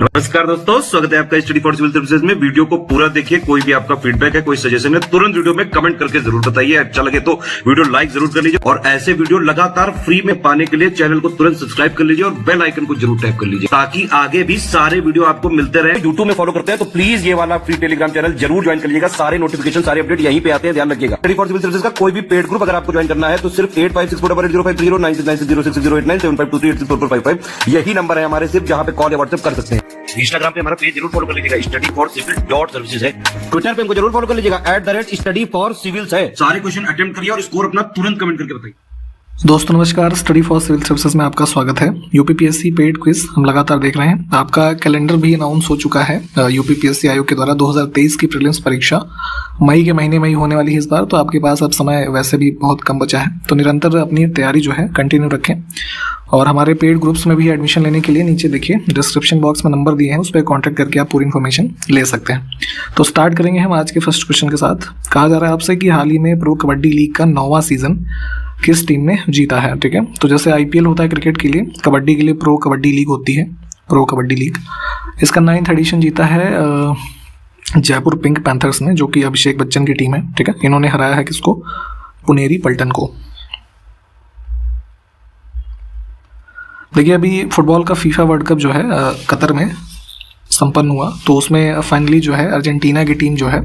नमस्कार दोस्तों, स्वागत है आपका स्टडी फॉर सिविल सर्विसेज में। वीडियो को पूरा देखिए। कोई भी आपका फीडबैक है, कोई सजेशन है, तुरंत वीडियो में कमेंट करके जरूर बताइए। अच्छा लगे तो वीडियो लाइक जरूर कर लीजिए और ऐसे वीडियो लगातार फ्री में पाने के लिए चैनल को तुरंत सब्सक्राइब कर लीजिए और बेल आइकन को जरूर टैप कर लीजिए ताकि आगे भी सारे वीडियो आपको मिलते रहे। यूट्यूब में फॉलो करते हैं तो प्लीज ये वाला फ्री टेलीग्राम चैनल जरूर ज्वाइन कर लीजिएगा। सारे नोटिफिकेशन, सारे अपडेट यहीं पे आते हैं, ध्यान रखिएगा। स्टडी फॉर सिविल सर्विसेज का कोई भी पेड ग्रुप अगर आपको ज्वाइन करना है तो सिर्फ 856480560660897523864455 यही नंबर है हमारे, सिर्फ जहां पे कॉल या व्हाट्सएप कर सकते हैं। इंस्टाग्राम पे हमारा पेज जरूर फॉलो कर लीजिएगा, studyforcivil.services है। ट्विटर पे हमको जरूर फॉलो कर लीजिएगा, @studyforcivils है। सारे क्वेश्चन अटेम्प्ट करिए और स्कोर अपना तुरंत कमेंट करके बताइए। दोस्तों नमस्कार, स्टडी फॉर सिविल सर्विसेज में आपका स्वागत है। यूपीपीएससी पेड क्विज हम लगातार देख रहे हैं। आपका कैलेंडर भी अनाउंस हो चुका है यूपीपीएससी आयोग के द्वारा। 2023 की प्रीलिम्स परीक्षा मई के महीने में ही होने वाली है इस बार, तो आपके पास अब समय वैसे भी बहुत कम बचा है, तो निरंतर अपनी तैयारी जो है कंटिन्यू रखें। और हमारे पेड ग्रुप्स में भी एडमिशन लेने के लिए नीचे देखिए डिस्क्रिप्शन बॉक्स में नंबर दिए हैं, उस पर कॉन्टैक्ट करके आप पूरी इन्फॉर्मेशन ले सकते हैं। तो स्टार्ट करेंगे हम आज के फर्स्ट क्वेश्चन के साथ। कहा जा रहा है आपसे कि हाल ही में प्रो कबड्डी लीग का 9वां सीजन किस टीम ने जीता है। ठीक है, तो जैसे आईपीएल होता है क्रिकेट के लिए, कबड्डी के लिए प्रो कबड्डी लीग होती है, प्रो कबड्डी लीग। इसका 9th एडिशन जीता है जयपुर पिंक पैंथर्स ने, जो कि अभिषेक बच्चन की टीम है। ठीक है, इन्होंने हराया है किसको? पुनेरी पल्टन को। देखिए अभी फुटबॉल का फीफा वर्ल्ड कप जो है कतर में संपन्न हुआ, तो उसमें फाइनली जो है अर्जेंटीना की टीम जो है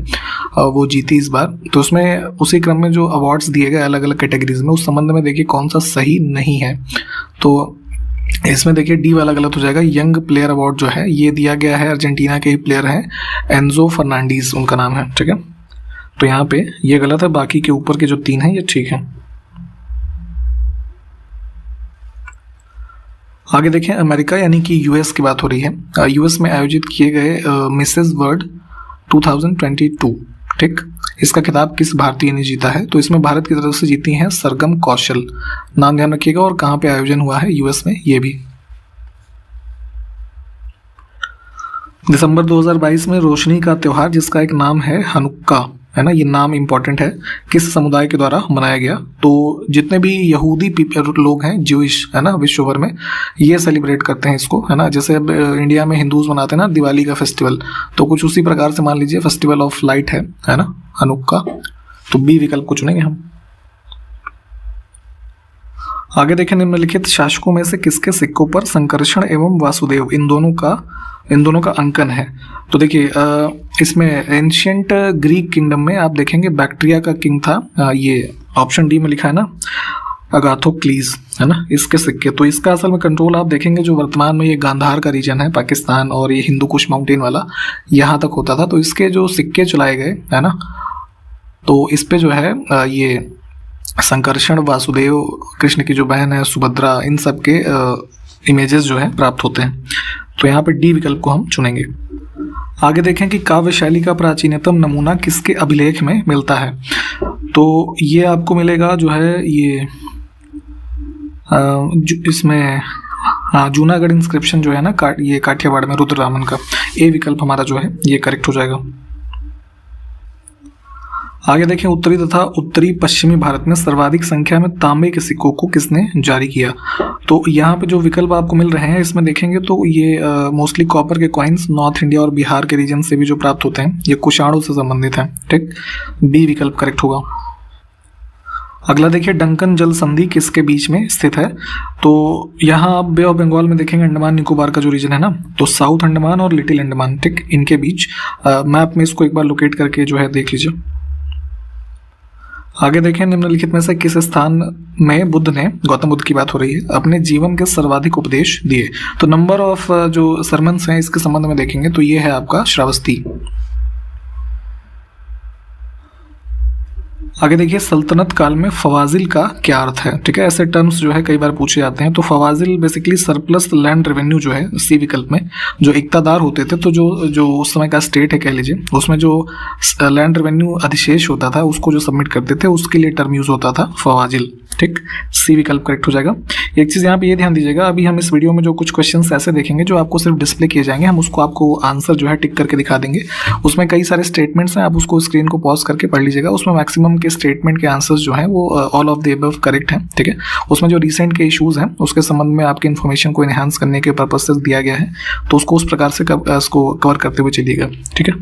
वो जीती इस बार। तो उसमें उसी क्रम में जो अवार्ड्स दिए गए अलग अलग कैटेगरीज में, उस संबंध में देखिए कौन सा सही नहीं है। तो इसमें देखिए डी वाला गलत हो जाएगा। यंग प्लेयर अवार्ड जो है ये दिया गया है, अर्जेंटीना के ही प्लेयर हैं, एंजो फर्नांडीज उनका नाम है। ठीक है, तो यहाँ पे ये गलत है, बाकी के ऊपर के जो 3 हैं ये ठीक है। आगे देखें, अमेरिका यानी कि यूएस की बात हो रही है। यूएस में आयोजित किए गए मिसेस वर्ल्ड 2022, ठीक, इसका खिताब किस भारतीय ने जीता है? तो इसमें भारत की तरफ से जीती हैं सरगम कौशल। नाम ध्यान रखिएगा और कहाँ पे आयोजन हुआ है, यूएस में ये भी। दिसंबर 2022 में रोशनी का त्योहार जिसका एक नाम है हनुक्का, है ना, ये नाम इंपॉर्टेंट है, किस समुदाय के द्वारा मनाया गया? तो जितने भी यहूदी लोग हैं, ज्यूइश, है ना, विश्व भर में ये सेलिब्रेट करते हैं इसको, है ना। जैसे अब इंडिया में हिंदूज मनाते हैं ना दिवाली का फेस्टिवल, तो कुछ उसी प्रकार से मान लीजिए फेस्टिवल ऑफ लाइट है ना, हनुक्का। तो बी विकल्प को चुनेंगे हम। आगे देखें, निम्नलिखित शासकों में से किसके सिक्कों पर संकर्षण एवं वासुदेव इन दोनों का अंकन है? तो देखिए इसमें एंशियंट ग्रीक किंगडम में आप देखेंगे बैक्ट्रिया का किंग था, ये ऑप्शन डी में लिखा है ना, अगाथोक्लीज, है ना, इसके सिक्के। तो इसका असल में कंट्रोल आप देखेंगे जो वर्तमान में ये गांधार का रीजन है पाकिस्तान और ये हिंदू कुश माउंटेन वाला, यहाँ तक होता था। तो इसके जो सिक्के चलाए गए, है ना, तो इस पे जो है ये संकर्षण, वासुदेव, कृष्ण की जो बहन है सुभद्रा, इन सब के इमेजेस जो है प्राप्त होते हैं। तो यहाँ पे डी विकल्प को हम चुनेंगे। आगे देखें कि काव्य शैली का प्राचीनतम नमूना किसके अभिलेख में मिलता है? तो ये आपको मिलेगा जो है ये इसमें जूनागढ़ इंस्क्रिप्शन जो है ना, ये काठियावाड़ में रुद्ररामन का। ए विकल्प हमारा जो है ये करेक्ट हो जाएगा। आगे देखें, उत्तरी तथा उत्तरी पश्चिमी भारत में सर्वाधिक संख्या में तांबे के सिक्कों को किसने जारी किया? तो यहाँ पे जो विकल्प आपको मिल रहे हैं इसमें देखेंगे तो ये मोस्टली कॉपर के कॉइन्स नॉर्थ इंडिया और बिहार के रीजन से भी जो प्राप्त होते हैं, ये कुषाणु से संबंधित है। ठीक, बी विकल्प करेक्ट होगा। अगला देखिए, डंकन जल संधि किसके बीच में स्थित है? तो यहाँ आप बे ऑफ बंगाल में देखेंगे अंडमान निकोबार का जो रीजन है ना, तो साउथ अंडमान और लिटिल अंडमान, ठीक, इनके बीच। मैप में इसको एक बार लोकेट करके जो है देख लीजिए। आगे देखें, निम्नलिखित में से किस स्थान में बुद्ध ने, गौतम बुद्ध की बात हो रही है, अपने जीवन के सर्वाधिक उपदेश दिए? तो नंबर ऑफ जो सरमन्स हैं इसके संबंध में देखेंगे तो ये है आपका श्रावस्ती। आगे देखिए, सल्तनत काल में फवाजिल का क्या अर्थ है? ठीक है, ऐसे टर्म्स जो है कई बार पूछे जाते हैं। तो फवाजिल बेसिकली सरप्लस लैंड रेवेन्यू जो है, सी विकल्प में, जो इक्तादार होते थे, तो जो उस समय का स्टेट है कह लीजिए, उसमें जो लैंड रेवेन्यू अधिशेष होता था उसको जो सबमिट करते थे उसके लिए टर्म यूज होता था फवाजिल। ठीक, सी विकल्प करेक्ट हो जाएगा। एक चीज़ यहाँ पे ये ध्यान दीजिएगा, अभी हम इस वीडियो में जो कुछ क्वेश्चंस ऐसे देखेंगे जो आपको सिर्फ डिस्प्ले किए जाएंगे, हम उसको आपको आंसर जो है टिक करके दिखा देंगे। उसमें कई सारे स्टेटमेंट्स हैं, आप उसको स्क्रीन को पॉज करके पढ़ लीजिएगा। उसमें मैक्सिमम के स्टेटमेंट के आंसर्स जो हैं वो all of the above correct हैं, ठीक है। उसमें जो रिसेंट के इश्यूज़ हैं उसके संबंध में आपके इन्फॉर्मेशन को इन्हांस करने के पर्पज से दिया गया है, तो उसको उस प्रकार से उसको कवर करते हुए चलिएगा, ठीक है।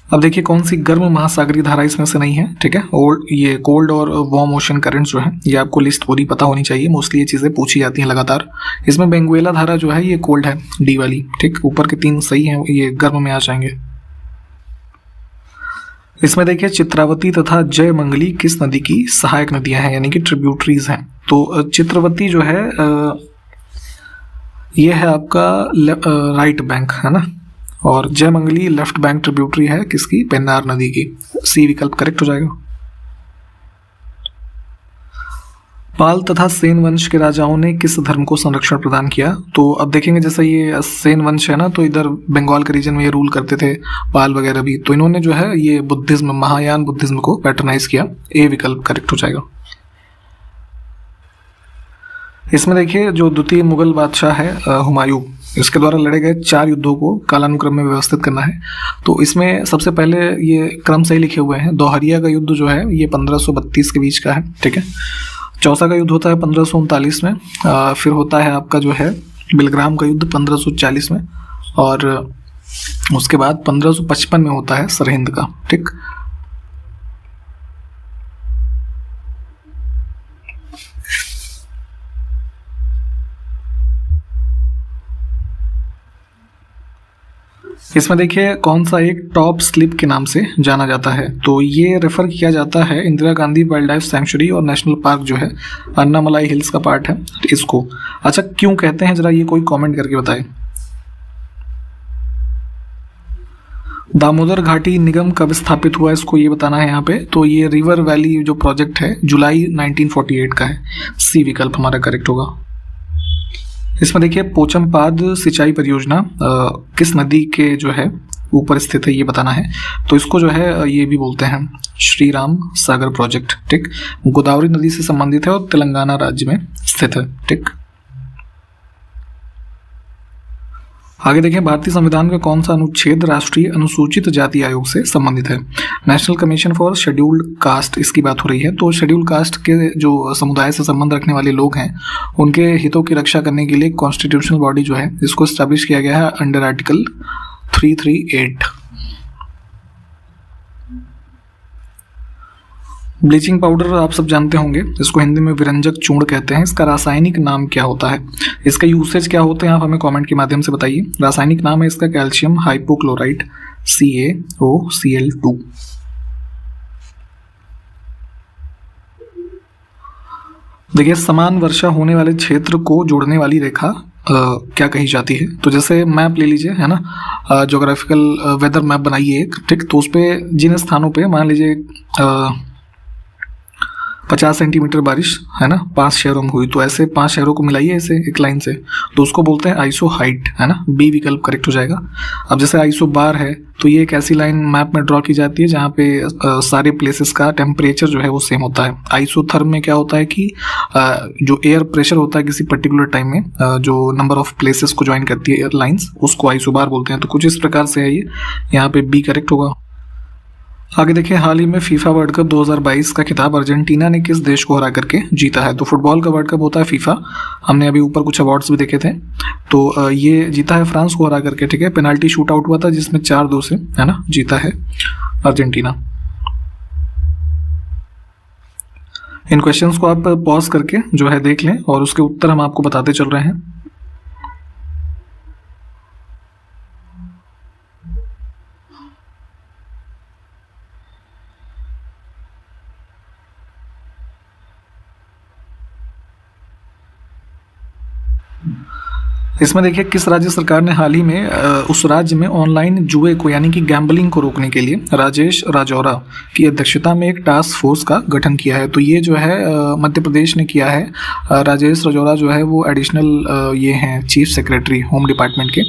अब देखिए कौन सी गर्म महासागरीय धारा इसमें से नहीं है, ठीक है। ये कोल्ड और वार्म ओशन करंट्स जो है ये आपको लिस्ट पूरी पता होनी चाहिए, मोस्टली ये चीज़ें पूछी जाती हैं लगातार। इसमें बेंगुएला धारा जो है ये कोल्ड है, डी वाली, ठीक। ऊपर के 3 सही हैं, ये गर्म में आ जाएंगे। इसमें देखिए चित्रावती तथा जयमंगली किस नदी की सहायक नदियां हैं, यानी कि ट्रिब्यूटरीज हैं। तो चित्रावती जो है ये है आपका राइट बैंक, है ना, और जयमंगली लेफ्ट बैंक ट्रिब्यूटरी है किसकी, पेन्नार नदी की। सी विकल्प करेक्ट हो जाएगा। पाल तथा सेन वंश के राजाओं ने किस धर्म को संरक्षण प्रदान किया? तो अब देखेंगे जैसे ये सेन वंश है ना, तो इधर बंगाल के रीजन में ये रूल करते थे पाल वगैरह भी, तो इन्होंने जो है ये बुद्धिज्म, महायान बुद्धिज्म को पैटर्नाइज किया। ए विकल्प करेक्ट हो जाएगा। इसमें देखिए जो द्वितीय मुगल बादशाह है हुमायूं, इसके द्वारा लड़े गए 4 युद्धों को कालानुक्रम में व्यवस्थित करना है। तो इसमें सबसे पहले ये क्रम सही लिखे हुए हैं। दोहरिया का युद्ध जो है ये 1532 के बीच का है, ठीक है। चौसा का युद्ध होता है 1539 में, फिर होता है आपका जो है बिलग्राम का युद्ध 1540 में, और उसके बाद 1555 में होता है सरहिंद का, ठीक। इसमें देखिए कौन सा एक टॉप स्लिप के नाम से जाना जाता है, तो ये रेफर किया जाता है Indira Gandhi wild life sanctuary और नेशनल पार्क जो है अन्नामलाई हिल्स का पार्ट है इसको। अच्छा क्यों कहते हैं, जरा ये कोई कमेंट करके बताए। दामोदर घाटी निगम कब स्थापित हुआ इसको ये बताना है यहाँ पे। तो ये रिवर वैली जो प्रोजेक्ट है जुलाई 1948 का है। सी विकल्प हमारा करेक्ट होगा। इसमें देखिए पोचमपाद सिंचाई परियोजना किस नदी के जो है ऊपर स्थित है ये बताना है। तो इसको जो है ये भी बोलते हैं श्री राम सागर प्रोजेक्ट, ठीक। गोदावरी नदी से संबंधित है और तेलंगाना राज्य में स्थित है, ठीक। आगे देखें भारतीय संविधान का कौन सा अनुच्छेद राष्ट्रीय अनुसूचित जाति आयोग से संबंधित है। National commission for scheduled caste इसकी बात हो रही है। तो शेड्यूल्ड कास्ट के जो समुदाय से संबंध रखने वाले लोग हैं उनके हितों की रक्षा करने के लिए कॉन्स्टिट्यूशनल बॉडी जो है इसको स्टैब्लिश किया गया है अंडर आर्टिकल 338। ब्लीचिंग पाउडर आप सब जानते होंगे, इसको हिंदी में विरंजक चूर्ण कहते हैं। इसका रासायनिक नाम क्या होता है, इसका यूसेज क्या होते हैं, आप हमें कमेंट के माध्यम से बताइए। रासायनिक नाम है इसका कैल्शियम हाइपोक्लोराइड CaOCl2। देखिए समान वर्षा होने वाले क्षेत्र को जोड़ने वाली रेखा क्या कही जाती है। तो जैसे मैप ले लीजिए, है ना, ज्योग्राफिकल वेदर मैप बनाइए एक, ठीक। तो उस पर जिन स्थानों पे मान लीजिए 50 सेंटीमीटर बारिश है ना 5 शहरों में हुई, तो ऐसे 5 शहरों को मिलाइए ऐसे एक लाइन से, तो उसको बोलते हैं आइसो हाइट, है ना। बी विकल्प करेक्ट हो जाएगा। अब जैसे आइसो बार है तो ये एक ऐसी लाइन मैप में ड्रॉ की जाती है जहाँ पे सारे प्लेसेस का टेम्परेचर जो है वो सेम होता है। आइसोथर्म में क्या होता है कि जो एयर प्रेशर होता है किसी पर्टिकुलर टाइम में जो नंबर ऑफ प्लेसेस को ज्वाइन करती है एयरलाइंस, उसको आइसो बार बोलते हैं। तो कुछ इस प्रकार से है ये, यहाँ पे बी करेक्ट होगा। आगे देखिए हाल ही में फीफा वर्ल्ड कप 2022 का खिताब अर्जेंटीना ने किस देश को हरा करके जीता है। तो फुटबॉल का वर्ल्ड कप होता है फीफा, हमने अभी ऊपर कुछ अवार्ड्स भी देखे थे। तो ये जीता है फ्रांस को हरा करके, ठीक है। पेनाल्टी शूट आउट हुआ था जिसमें 4-2 से, है ना, जीता है अर्जेंटीना। इन क्वेश्चंस को आप पॉज करके जो है देख लें और उसके उत्तर हम आपको बताते चल रहे हैं। इसमें देखिए किस राज्य सरकार ने हाल ही में उस राज्य में ऑनलाइन जुए को यानी कि गैम्बलिंग को रोकने के लिए राजेश राजौरा की अध्यक्षता में एक टास्क फोर्स का गठन किया है। तो ये जो है मध्य प्रदेश ने किया है। राजेश राजौरा जो है वो एडिशनल ये हैं चीफ सेक्रेटरी होम डिपार्टमेंट के।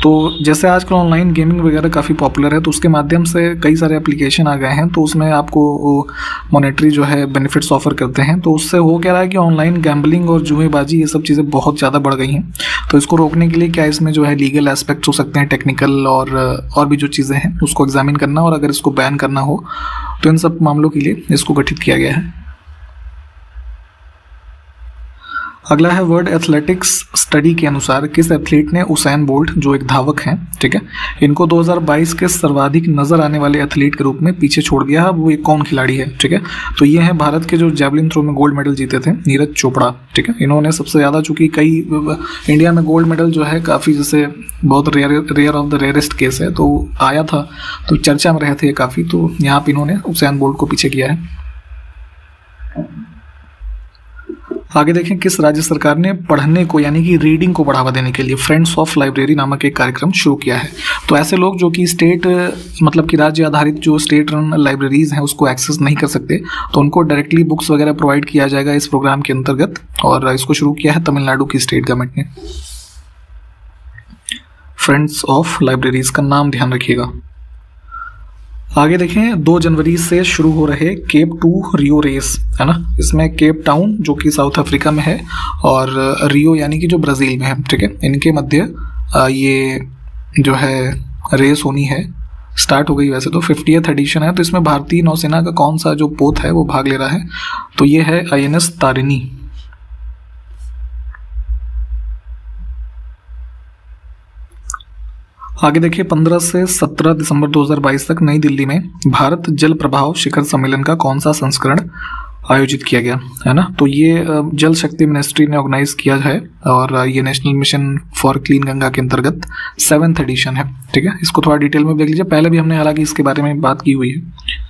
तो जैसे आजकल ऑनलाइन गेमिंग वगैरह काफ़ी पॉपुलर है, तो उसके माध्यम से कई सारे एप्लीकेशन आ गए हैं, तो उसमें आपको मॉनेटरी जो है बेनिफिट्स ऑफर करते हैं। तो उससे हो क्या रहा है कि ऑनलाइन गैम्बलिंग और जुएबाजी ये सब चीज़ें बहुत ज़्यादा बढ़ गई हैं। तो इसको रोकने के लिए क्या इसमें जो है लीगल एस्पेक्ट्स हो सकते हैं, टेक्निकल और भी जो चीज़ें हैं उसको एग्जामिन करना, और अगर इसको बैन करना हो तो इन सब मामलों के लिए इसको गठित किया गया है। अगला है वर्ल्ड एथलेटिक्स स्टडी के अनुसार किस एथलीट ने उसैन बोल्ट, जो एक धावक हैं, ठीक है, इनको 2022 के सर्वाधिक नजर आने वाले एथलीट के रूप में पीछे छोड़ दिया है। वो एक कौन खिलाड़ी है, ठीक है, तो ये हैं भारत के जो जैवलिन थ्रो में गोल्ड मेडल जीते थे, नीरज चोपड़ा, ठीक है। इन्होंने सबसे ज़्यादा, चूंकि कई इंडिया में गोल्ड मेडल जो है काफ़ी जैसे बहुत rare of the rarest case है, तो आया था तो चर्चा में रहे थे काफ़ी, तो यहाँ पर इन्होंने उसैन बोल्ट को पीछे किया है। आगे देखें, किस राज्य सरकार ने पढ़ने को यानी कि रीडिंग को बढ़ावा देने के लिए फ्रेंड्स ऑफ लाइब्रेरी नामक एक कार्यक्रम शुरू किया है। तो ऐसे लोग जो कि स्टेट मतलब कि राज्य आधारित जो स्टेट रन लाइब्रेरीज हैं उसको एक्सेस नहीं कर सकते, तो उनको डायरेक्टली बुक्स वगैरह प्रोवाइड किया जाएगा इस प्रोग्राम के अंतर्गत, और इसको शुरू किया है तमिलनाडु की स्टेट गवर्नमेंट ने। फ्रेंड्स ऑफ लाइब्रेरीज का नाम ध्यान रखिएगा। आगे देखें, 2 जनवरी से शुरू हो रहे केप टू रियो रेस, है ना, इसमें केप टाउन जो कि साउथ अफ्रीका में है और रियो यानी कि जो ब्राज़ील में है, ठीक है, इनके मध्य ये जो है रेस होनी है, स्टार्ट हो गई। वैसे तो 50th एडिशन है, तो इसमें भारतीय नौसेना का कौन सा जो पोत है वो भाग ले रहा है, तो ये है INS तारिणी। आगे देखिए, 15 से 17 दिसंबर 2022 तक नई दिल्ली में भारत जल प्रभाव शिखर सम्मेलन का कौन सा संस्करण आयोजित किया गया, है ना, तो ये जल शक्ति मिनिस्ट्री ने ऑर्गेनाइज किया है, और ये national mission for clean Ganga के अंतर्गत 7th एडिशन है, ठीक है। इसको थोड़ा डिटेल में देख लीजिए, पहले भी हमने हालांकि इसके बारे में बात की हुई है।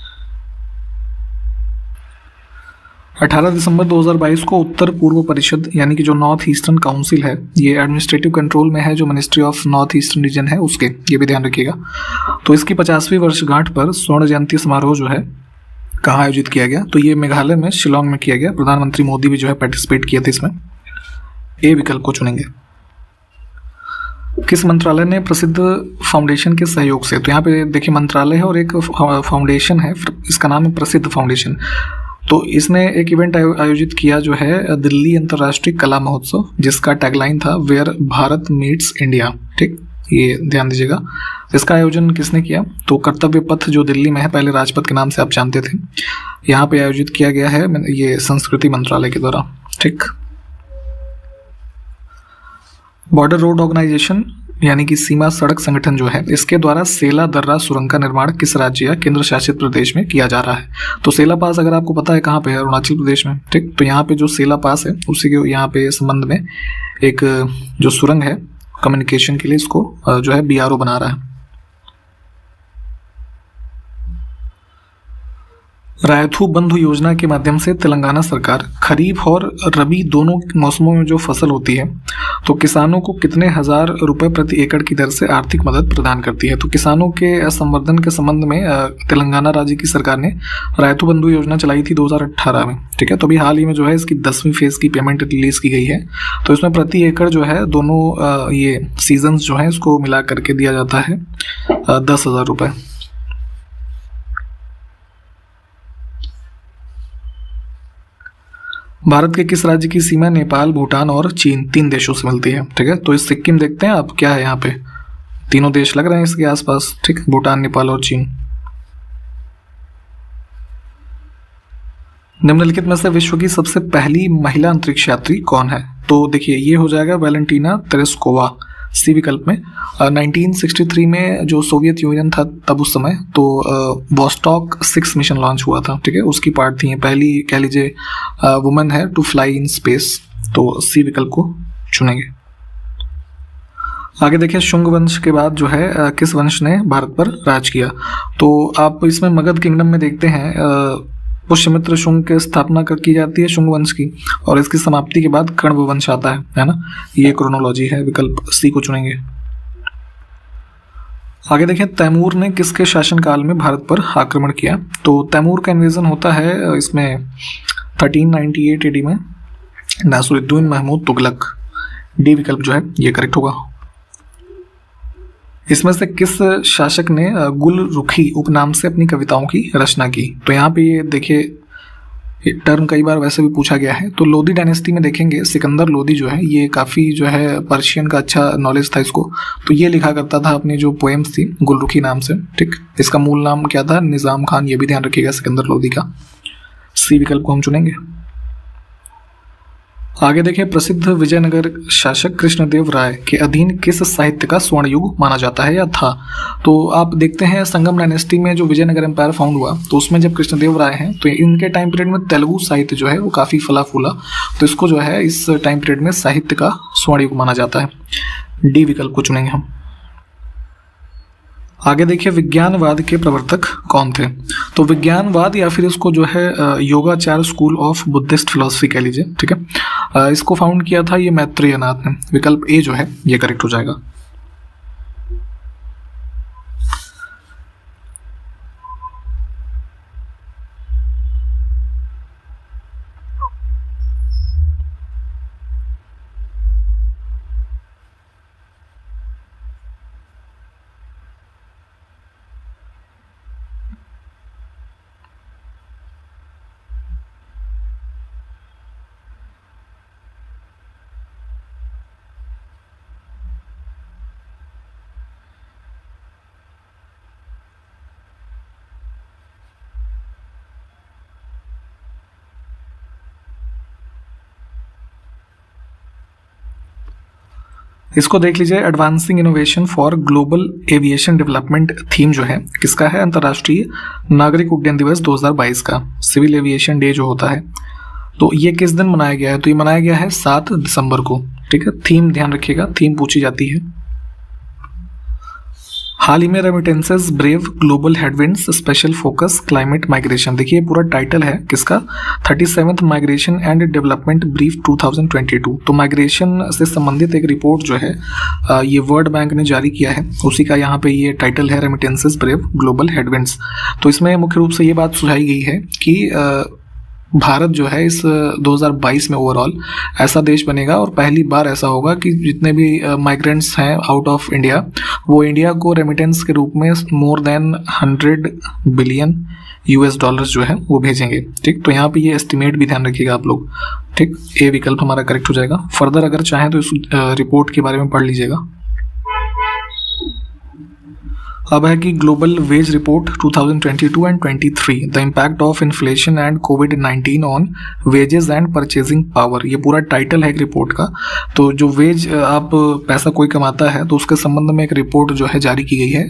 18 दिसंबर 2022 को उत्तर पूर्व परिषद यानी कि जो नॉर्थ ईस्टर्न काउंसिल है, ये एडमिनिस्ट्रेटिव कंट्रोल में है, जो ministry of north eastern region है उसके, ये भी ध्यान रखिएगा। तो इसकी 50वीं वर्षगांठ पर स्वर्ण जयंती समारोह जो है कहाँ आयोजित किया गया, तो ये मेघालय में शिलोंग में किया गया। प्रधानमंत्री मोदी भी जो है पार्टिसिपेट किए थे इसमें। ए विकल्प को चुनेंगे। किस मंत्रालय ने प्रसिद्ध फाउंडेशन के सहयोग से, तो यहाँ पे देखिए मंत्रालय है और एक फाउंडेशन है, इसका नाम है प्रसिद्ध फाउंडेशन, तो इसने एक इवेंट आयोजित किया जो है दिल्ली अंतर्राष्ट्रीय कला महोत्सव, जिसका टैगलाइन था वेयर भारत मीट्स इंडिया, ठीक, ये ध्यान दीजिएगा। इसका आयोजन किसने किया, तो कर्तव्य पथ जो दिल्ली में है, पहले राजपथ के नाम से आप जानते थे, यहाँ पे आयोजित किया गया है ये संस्कृति मंत्रालय के द्वारा, ठीक। बॉर्डर रोड ऑर्गेनाइजेशन यानी कि सीमा सड़क संगठन जो है, इसके द्वारा सेला दर्रा सुरंग का निर्माण किस राज्य या केंद्र शासित प्रदेश में किया जा रहा है, तो सेला पास अगर आपको पता है कहाँ पे है, अरुणाचल प्रदेश में, ठीक। तो यहाँ पे जो सेला पास है उसी के यहाँ पे संबंध में एक जो सुरंग है कम्युनिकेशन के लिए, इसको जो है BRO बना रहा है। रायथू बंधु योजना के माध्यम से तेलंगाना सरकार खरीफ और रबी दोनों मौसमों में जो फसल होती है, तो किसानों को कितने हजार रुपए प्रति एकड़ की दर से आर्थिक मदद प्रदान करती है। तो किसानों के संवर्धन के संबंध में तेलंगाना राज्य की सरकार ने रायथू बंधु योजना चलाई थी 2018 में, ठीक है। तो अभी हाल ही में जो है इसकी 10वीं फेज की पेमेंट रिलीज की गई है, तो इसमें प्रति एकड़ जो है दोनों ये सीजन जो है इसको मिला करके दिया जाता है 10,000 रुपये। भारत के किस राज्य की सीमा नेपाल, भूटान और चीन 3 देशों से मिलती है, ठीक है। तो इस सिक्किम देखते हैं आप, क्या है यहाँ पे, तीनों देश लग रहे हैं इसके आसपास, ठीक, भूटान, नेपाल और चीन। निम्नलिखित में से विश्व की सबसे पहली महिला अंतरिक्ष यात्री कौन है, तो देखिए ये हो जाएगा वैलेंटीना तेरेस्कोवा, सी विकल्प में। 1963 में जो सोवियत यूनियन था तब उस समय, तो वॉस्टॉक 6 मिशन लॉन्च हुआ था, ठीक है, उसकी पार्ट थी, पहली कह लीजिए वुमेन है टू फ्लाई इन स्पेस, तो सी विकल्प को चुनेंगे। आगे देखिए, शुंग वंश के बाद जो है किस वंश ने भारत पर राज किया, तो आप इसमें मगध किंगडम में देखते हैं पुष्यमित्र शुंग की स्थापना की जाती है शुंग वंश की, और इसकी समाप्ति के बाद कण्व वंश आता है ना, ये क्रोनोलॉजी है, विकल्प सी को चुनेंगे। आगे देखें, तैमूर ने किसके शासनकाल में भारत पर आक्रमण किया, तो तैमूर का इन्वेजन होता है इसमें 1398 AD में नासिरुद्दीन महमूद तुगलक, डी विकल्प जो है ये करेक्ट होगा। इसमें से किस शासक ने गुल रुखी उपनाम से अपनी कविताओं की रचना की, तो यहाँ पे ये देखिए टर्म कई बार वैसे भी पूछा गया है। तो लोदी डायनेस्टी में देखेंगे सिकंदर लोदी जो है ये काफ़ी जो है पर्शियन का अच्छा नॉलेज था इसको। तो ये लिखा करता था अपनी जो पोएम्स थी गुलरुखी नाम से, ठीक। इसका मूल नाम क्या था? निज़ाम खान, ये भी ध्यान रखिएगा सिकंदर लोदी का। सी विकल्प को हम चुनेंगे। आगे देखिए, प्रसिद्ध विजयनगर शासक कृष्णदेव राय के अधीन किस साहित्य का स्वर्ण युग माना जाता है या था? तो आप देखते हैं संगम डायनेस्टी में जो विजयनगर एम्पायर फाउंड हुआ तो उसमें जब कृष्णदेव राय हैं तो इनके टाइम पीरियड में तेलुगु साहित्य जो है वो काफ़ी फला फूला, तो इसको जो है इस टाइम पीरियड में साहित्य का स्वर्ण युग माना जाता है। डी विकल्प को चुनेंगे हम। आगे देखिए, विज्ञानवाद के प्रवर्तक कौन थे? तो विज्ञानवाद या फिर इसको जो है योगाचार स्कूल ऑफ बुद्धिस्ट फिलोसफी कह लीजिए, ठीक है। इसको फाउंड किया था ये मैत्रेय नाथ ने। विकल्प ए जो है ये करेक्ट हो जाएगा। इसको देख लीजिए, advancing innovation for global aviation development theme जो है किसका है? अंतर्राष्ट्रीय नागरिक उड्डयन दिवस 2022 का, सिविल एविएशन डे जो होता है। तो ये किस दिन मनाया गया है? तो ये मनाया गया है 7 दिसंबर को, ठीक है। थीम ध्यान रखिएगा, थीम पूछी जाती है। हाल ही में remittances brave global headwinds special focus climate migration, देखिए पूरा टाइटल है किसका? 37th migration and development brief 2022। तो माइग्रेशन से संबंधित एक रिपोर्ट जो है ये वर्ल्ड बैंक ने जारी किया है, उसी का यहाँ पे ये टाइटल है रेमिटेंसेस ब्रेव ग्लोबल हेडविंड्स। तो इसमें मुख्य रूप से ये बात सुझाई गई है कि भारत जो है इस 2022 में ओवरऑल ऐसा देश बनेगा और पहली बार ऐसा होगा कि जितने भी माइग्रेंट्स हैं आउट ऑफ इंडिया वो इंडिया को रेमिटेंस के रूप में more than 100 billion US dollars जो है वो भेजेंगे, ठीक। तो यहाँ पे ये एस्टिमेट भी ध्यान रखिएगा आप लोग, ठीक। ए विकल्प हमारा करेक्ट हो जाएगा। फर्दर अगर चाहें तो इस रिपोर्ट के बारे में पढ़ लीजिएगा। अब है कि global wage report 2022 and 23, the impact of inflation and कोविड-19 on wages and purchasing power, ये पूरा टाइटल है एक रिपोर्ट का। तो जो वेज आप पैसा कोई कमाता है तो उसके संबंध में एक रिपोर्ट जो है जारी की गई है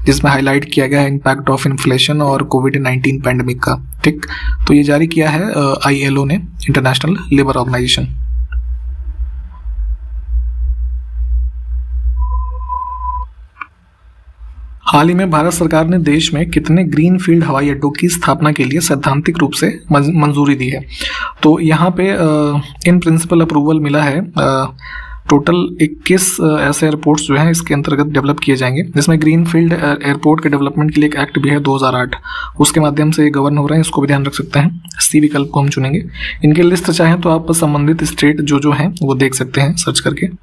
जिसमें हाईलाइट किया गया है इम्पैक्ट ऑफ इन्फ्लेशन और कोविड-19 पैंडमिक का, ठीक। तो ये जारी किया है ILO ने, इंटरनेशनल लेबर ऑर्गेनाइजेशन। हाल ही में भारत सरकार ने देश में कितने ग्रीन फील्ड हवाई अड्डों की स्थापना के लिए सैद्धांतिक रूप से मंजूरी दी है? तो यहाँ पे इन प्रिंसिपल अप्रूवल मिला है। टोटल 21 ऐसे एयरपोर्ट्स जो हैं इसके अंतर्गत डेवलप किए जाएंगे, जिसमें ग्रीन फील्ड एयरपोर्ट के डेवलपमेंट के लिए एक एक्ट भी है 2008, उसके माध्यम से ये गवर्न हो रहे हैं, इसको भी ध्यान रख सकते हैं। सी विकल्प को हम चुनेंगे। इनके लिस्ट चाहें तो आप संबंधित स्टेट जो हैं वो देख सकते हैं सर्च करके।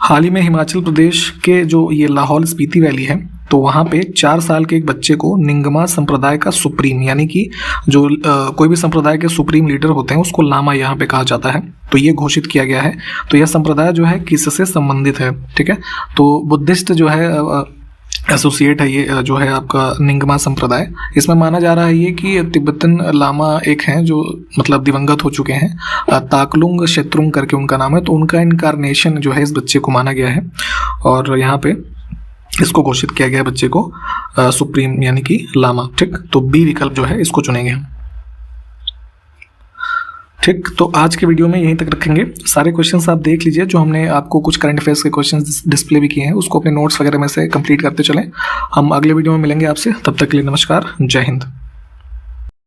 हाल ही में हिमाचल प्रदेश के जो ये लाहौल स्पीति वैली है तो वहाँ पे 4 साल के एक बच्चे को निंगमा संप्रदाय का सुप्रीम, यानी कि जो कोई भी संप्रदाय के सुप्रीम लीडर होते हैं उसको लामा यहाँ पे कहा जाता है, तो ये घोषित किया गया है। तो यह संप्रदाय जो है किससे संबंधित है, ठीक है? तो बुद्धिस्ट जो है एसोसिएट है ये जो है आपका निंगमा संप्रदाय। इसमें माना जा रहा है ये कि तिब्बतन लामा एक हैं जो मतलब दिवंगत हो चुके हैं, ताकलुंग शेत्रुंग करके उनका नाम है, तो उनका इनकारनेशन जो है इस बच्चे को माना गया है और यहाँ पे इसको घोषित किया गया बच्चे को सुप्रीम यानी कि लामा, ठीक। तो बी विकल्प जो है इसको चुनेंगे हम, ठीक। तो आज के वीडियो में यहीं तक रखेंगे। सारे क्वेश्चंस आप देख लीजिए, जो हमने आपको कुछ करंट अफेयर्स के क्वेश्चंस डिस्प्ले भी किए हैं उसको अपने नोट्स वगैरह में से कंप्लीट करते चलें। हम अगले वीडियो में मिलेंगे आपसे, तब तक के लिए नमस्कार, जय हिंद।